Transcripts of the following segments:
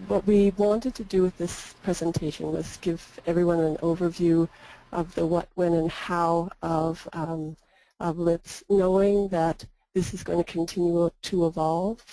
what we wanted to do with this presentation was give everyone an overview of the what, when, and how of LIPS, knowing that this is going to continue to evolve.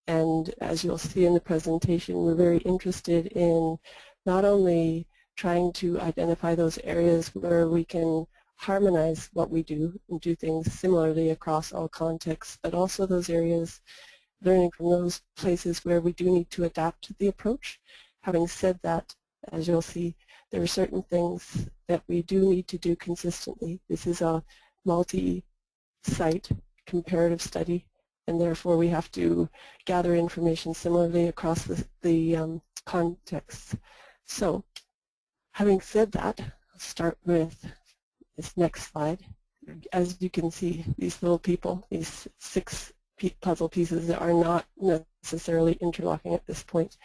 And as you'll see in the presentation, we're very interested in not only trying to identify those areas where we can harmonize what we do and do things similarly across all contexts, but also those areas, learning from those places where we do need to adapt the approach. Having said that, as you'll see, there are certain things that we do need to do consistently. This is a multi-site comparative study, and therefore we have to gather information similarly across the contexts. So, having said that, I'll start with this next slide. As you can see, these little people, these 6 puzzle pieces that are not necessarily interlocking at this point.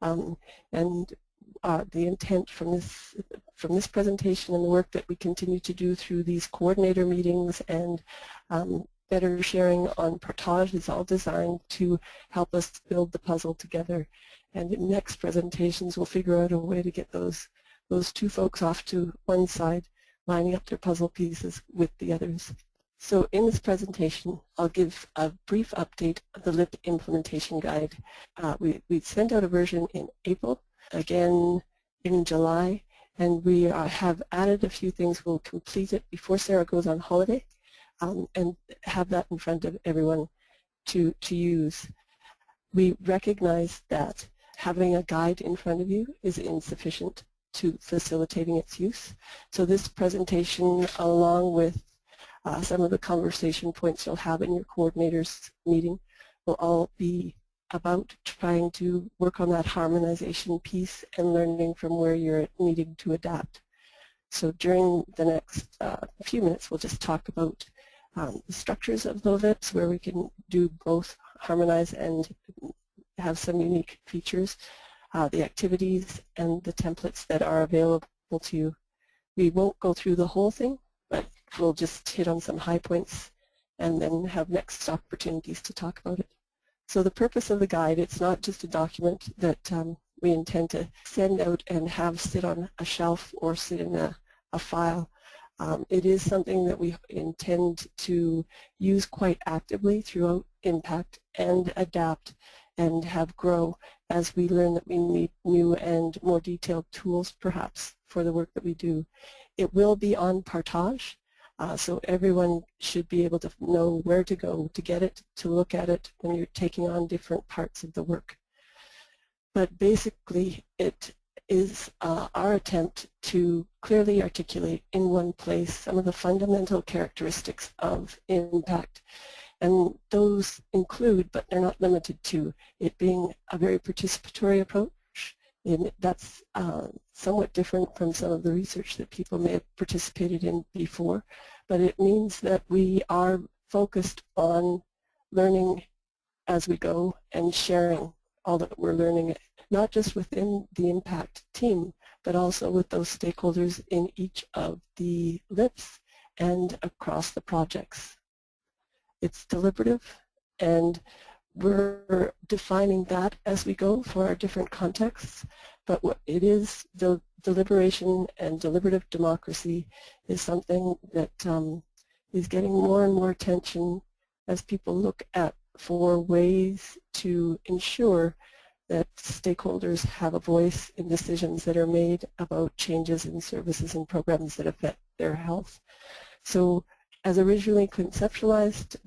The intent from this presentation and the work that we continue to do through these coordinator meetings and better sharing on portage is all designed to help us build the puzzle together. And in next presentations, we'll figure out a way to get those 2 folks off to one side, lining up their puzzle pieces with the others. So in this presentation, I'll give a brief update of the LIP implementation guide. We sent out a version in April, again in July, and we have added a few things. We'll complete it before Sarah goes on holiday and have that in front of everyone to use. We recognize that having a guide in front of you is insufficient to facilitating its use. So this presentation, along with some of the conversation points you'll have in your coordinators meeting, will all be about trying to work on that harmonization piece and learning from where you're needing to adapt. So during the next few minutes, we'll just talk about the structures of the LIPS, where we can do both harmonize and have some unique features, the activities and the templates that are available to you. We won't go through the whole thing, but we'll just hit on some high points and then have next opportunities to talk about it. So the purpose of the guide, it's not just a document that we intend to send out and have sit on a shelf or sit in a file. It is something that we intend to use quite actively throughout Impact and adapt and have grow as we learn that we need new and more detailed tools perhaps for the work that we do. It will be on portage, so everyone should be able to know where to go to get it, to look at it when you're taking on different parts of the work. But basically it is our attempt to clearly articulate in one place some of the fundamental characteristics of Impact. And those include, but they're not limited to, it being a very participatory approach. And that's somewhat different from some of the research that people may have participated in before, but it means that we are focused on learning as we go and sharing all that we're learning, not just within the Impact team, but also with those stakeholders in each of the LIPS and across the projects. It's deliberative, and we're defining that as we go for our different contexts, but what it is, the deliberation and deliberative democracy is something that is getting more and more attention as people look at for ways to ensure that stakeholders have a voice in decisions that are made about changes in services and programs that affect their health. So as originally conceptualized,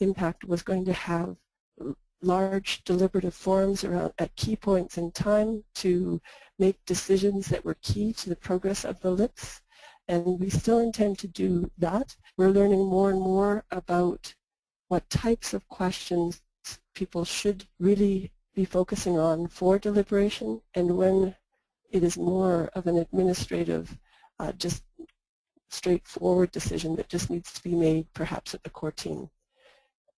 Impact was going to have large deliberative forums around at key points in time to make decisions that were key to the progress of the LIPS, and we still intend to do that. We're learning more and more about what types of questions people should really be focusing on for deliberation, and when it is more of an administrative, just straightforward decision that just needs to be made perhaps at the core team.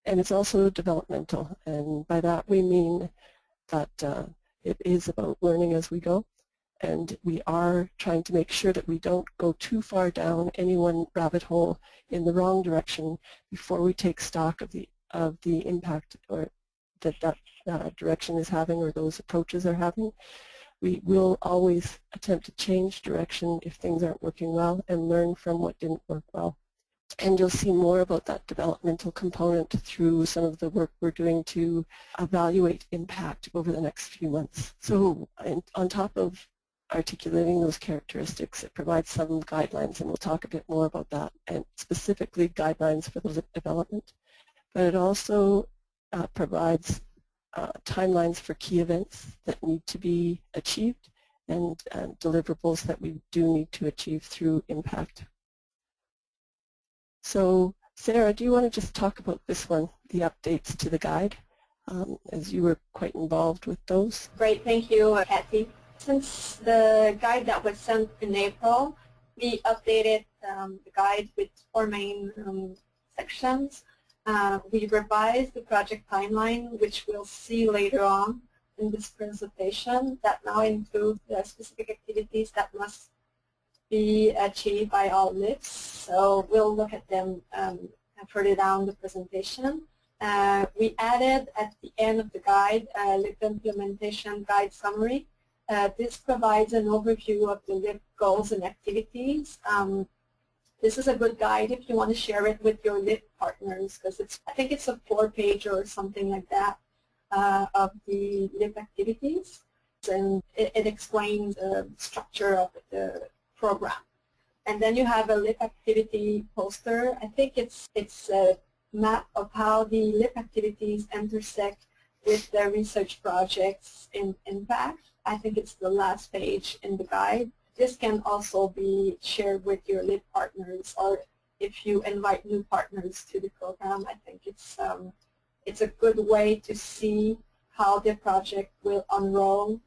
And it's also developmental, and by that we mean that it is about learning as we go, and we are trying to make sure that we don't go too far down any one rabbit hole in the wrong direction before we take stock of the impact or that direction is having or those approaches are having. We will always attempt to change direction if things aren't working well and learn from what didn't work well. And you'll see more about that developmental component through some of the work we're doing to evaluate impact over the next few months. So on top of articulating those characteristics, it provides some guidelines, and we'll talk a bit more about that, and specifically guidelines for those development. But it also provides timelines for key events that need to be achieved and deliverables that we do need to achieve through impact. So Sarah, do you want to just talk about this one, the updates to the guide, as you were quite involved with those? Great, thank you, Cahie. Since the guide that was sent in April, we updated the guide with 4 main sections. We revised the project timeline, which we'll see later on in this presentation, that now include the specific activities that must be achieved by all LIPs. So we'll look at them further down the presentation. We added at the end of the guide a LIP implementation guide summary. This provides an overview of the LIP goals and activities. This is a good guide if you want to share it with your LIP partners, because I think it's a 4-page or something like that of the LIP activities, and it explains the structure of the program. And then you have a LIP activity poster. I think it's a map of how the LIP activities intersect with the research projects in impact. I think it's the last page in the guide. This can also be shared with your LIP partners, or if you invite new partners to the program, I think it's a good way to see how the project will unroll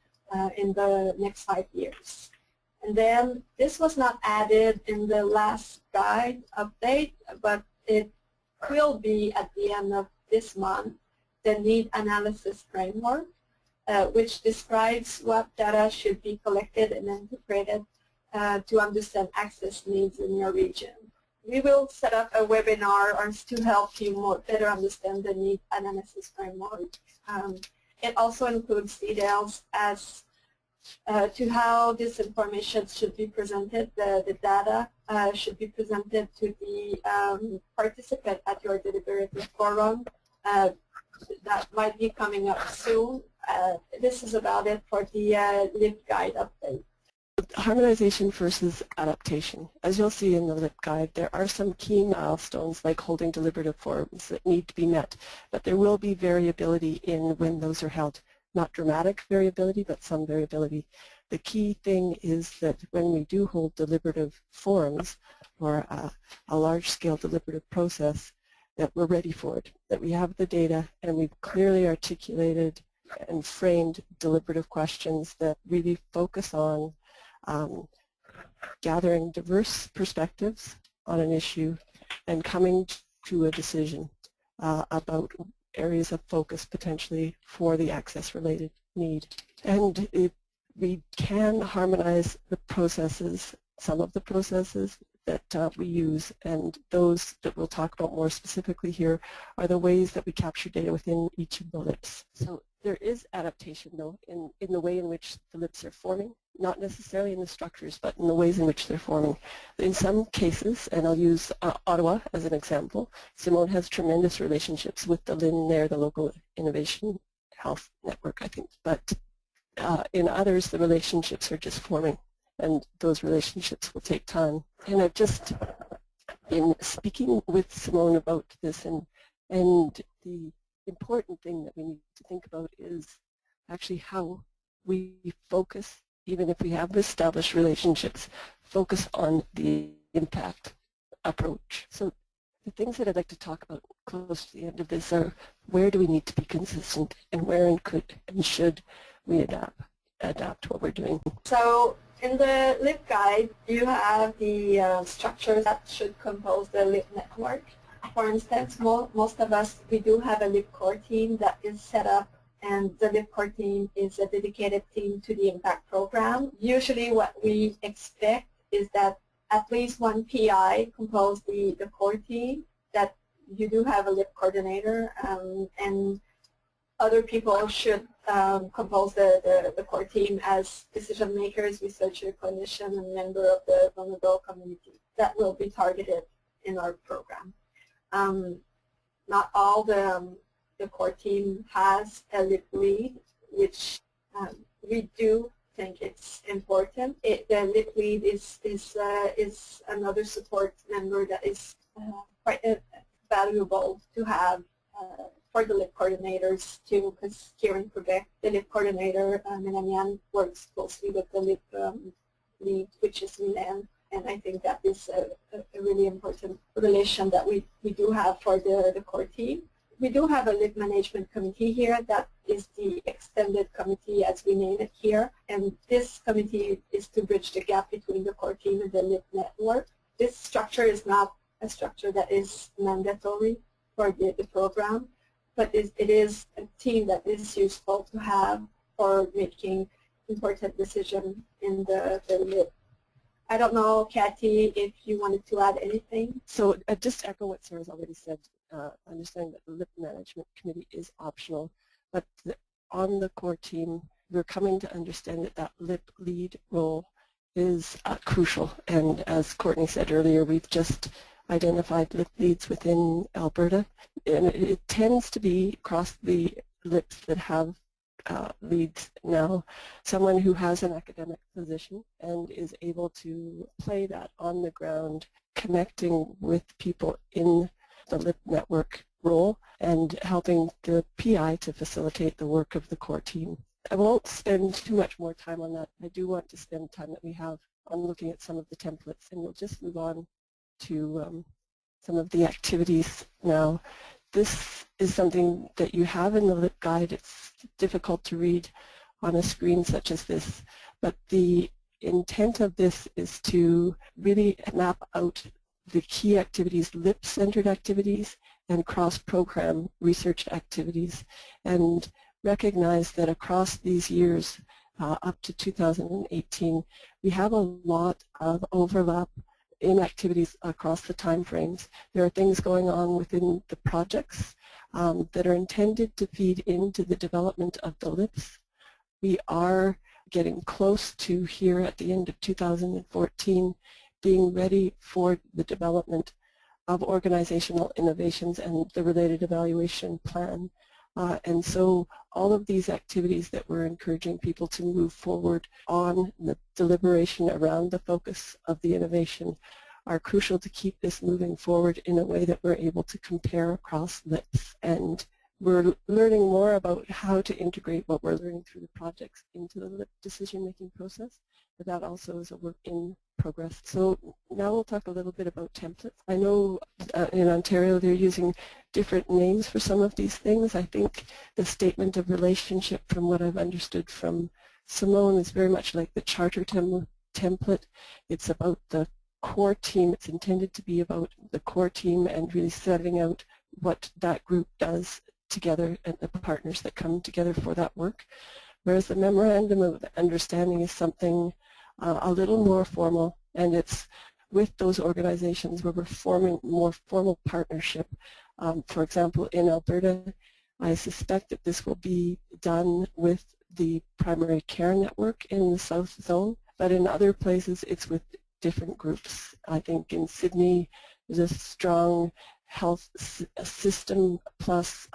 in the next 5 years. And then this was not added in the last guide update, but it will be at the end of this month, the need analysis framework, which describes what data should be collected and interpreted to understand access needs in your region. We will set up a webinar to help you better understand the need analysis framework. It also includes details as to how this information should be presented. The data should be presented to the participant at your deliberative forum. That might be coming up soon. This is about it for the LIP guide update. Harmonization versus adaptation. As you'll see in the LIP guide, there are some key milestones like holding deliberative forums that need to be met, but there will be variability in when those are held. Not dramatic variability, but some variability. The key thing is that when we do hold deliberative forums or a large-scale deliberative process, that we're ready for it, that we have the data and we've clearly articulated and framed deliberative questions that really focus on gathering diverse perspectives on an issue and coming to a decision about areas of focus potentially for the access-related need. And we can harmonize the processes, some of the processes that we use, and those that we'll talk about more specifically here are the ways that we capture data within each of the LIPs. So there is adaptation, though, in the way in which the LIPs are forming, not necessarily in the structures, but in the ways in which they're forming. In some cases, and I'll use Ottawa as an example, Simone has tremendous relationships with the LIN there, the Local Innovation Health Network, I think, but in others, the relationships are just forming, and those relationships will take time. And I've just been speaking with Simone about this, and the important thing that we need to think about is actually how we focus, even if we have established relationships, focus on the impact approach. So the things that I'd like to talk about close to the end of this are where do we need to be consistent, and where and could and should we adapt what we're doing. So in the LIP guide, you have the structures that should compose the LIP network. For instance, most of us, we do have a LIP core team that is set up, and the LIP core team is a dedicated team to the impact program. Usually what we expect is that at least one PI compose the core team, that you do have a LIP coordinator, and other people should compose the core team as decision makers, researcher, clinician, and member of the vulnerable community that will be targeted in our program. Not all the core team has a LIP lead, which we do think it's important. The LIP lead is another support member that is quite valuable to have for the LIP coordinators too, because here in Quebec, the LIP coordinator, Mélanie, works closely with the LIP lead, which is Mylène, and I think that is a really important relation that we do have for the core team. We do have a LIP management committee here that is the extended committee as we name it here, and this committee is to bridge the gap between the core team and the LIP network. This structure is not a structure that is mandatory for the program, but it is a team that is useful to have for making important decisions in the LIP. I don't know, Cahie, if you wanted to add anything. So just echo what Sarah's already said. Understanding that the LIP management committee is optional, but on the core team, we're coming to understand that that LIP lead role is crucial. And as Courtney said earlier, we've just identified LIP leads within Alberta, and it tends to be across the LIPs that have leads now, someone who has an academic position and is able to play that on the ground, connecting with people in the LIP network role and helping the PI to facilitate the work of the core team. I won't spend too much more time on that. I do want to spend time that we have on looking at some of the templates, and we'll just move on to some of the activities now. This is something that you have in the LIP guide. It's difficult to read on a screen such as this, but the intent of this is to really map out the key activities, LIP-centered activities, and cross-program research activities, and recognize that across these years, up to 2018, we have a lot of overlap in activities across the time frames. There are things going on within the projects that are intended to feed into the development of the LIPs. We are getting close to here at the end of 2014 being ready for the development of organizational innovations and the related evaluation plan. And so all of these activities that we're encouraging people to move forward on the deliberation around the focus of the innovation are crucial to keep this moving forward in a way that we're able to compare across LIPs. And we're learning more about how to integrate what we're learning through the projects into the LIP decision-making process, but that also is a work in progress. So now we'll talk a little bit about templates. I know in Ontario they're using different names for some of these things. I think the statement of relationship, from what I've understood from Simone, is very much like the charter template. It's about the core team. It's intended to be about the core team and really setting out what that group does together and the partners that come together for that work. Whereas the memorandum of understanding is something a little more formal, and it's with those organizations where we're forming more formal partnership. For example, in Alberta, I suspect that this will be done with the primary care network in the South Zone, but in other places it's with different groups. I think in Sydney there's a strong health system plus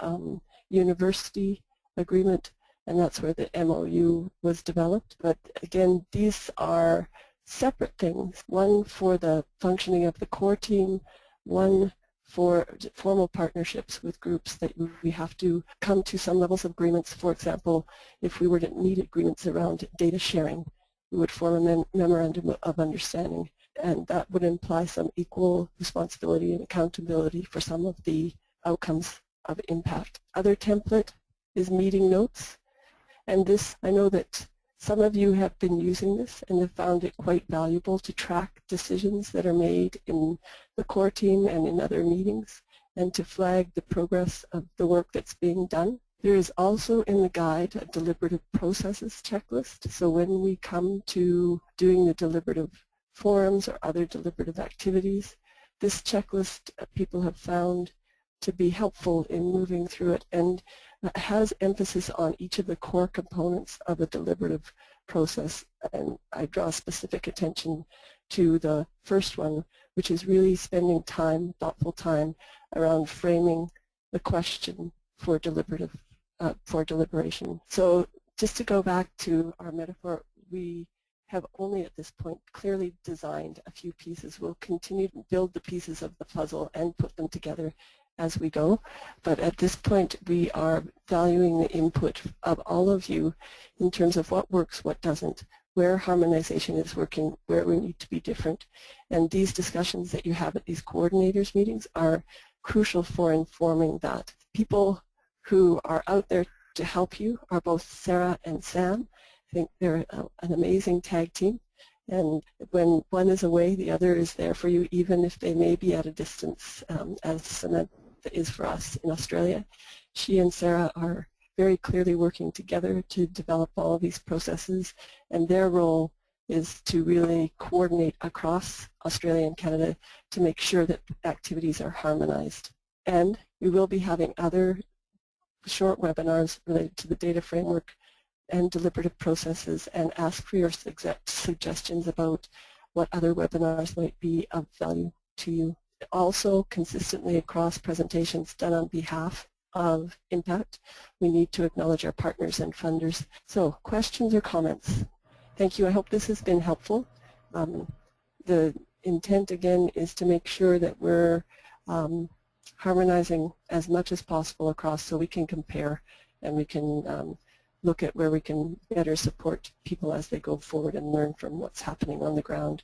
university agreement, and that's where the MOU was developed. But again, these are separate things, one for the functioning of the core team, one for formal partnerships with groups that we have to come to some levels of agreements. For example, if we were to need agreements around data sharing, we would form a memorandum of understanding, and that would imply some equal responsibility and accountability for some of the outcomes of impact. Other template is meeting notes. And this, I know that some of you have been using this and have found it quite valuable to track decisions that are made in the core team and in other meetings, and to flag the progress of the work that's being done. There is also in the guide a deliberative processes checklist. So when we come to doing the deliberative forums or other deliberative activities, this checklist people have found to be helpful in moving through it. And has emphasis on each of the core components of the deliberative process, and I draw specific attention to the first one, which is really spending time, thoughtful time, around framing the question for deliberation. So just to go back to our metaphor, we have only at this point clearly designed a few pieces. We'll continue to build the pieces of the puzzle and put them together as we go, but at this point we are valuing the input of all of you in terms of what works, what doesn't, where harmonization is working, where we need to be different. And these discussions that you have at these coordinators meetings are crucial for informing that. People who are out there to help you are both Sarah and Sam. I think they're an amazing tag team, and when one is away, the other is there for you, even if they may be at a distance, as Samantha is for us in Australia. She and Sarah are very clearly working together to develop all of these processes, and their role is to really coordinate across Australia and Canada to make sure that activities are harmonized. And we will be having other short webinars related to the data framework and deliberative processes, and ask for your suggestions about what other webinars might be of value to you. Also, consistently across presentations done on behalf of Impact, we need to acknowledge our partners and funders. So, questions or comments? Thank you. I hope this has been helpful. The intent, again, is to make sure that we're harmonizing as much as possible across so we can compare and we can look at where we can better support people as they go forward and learn from what's happening on the ground.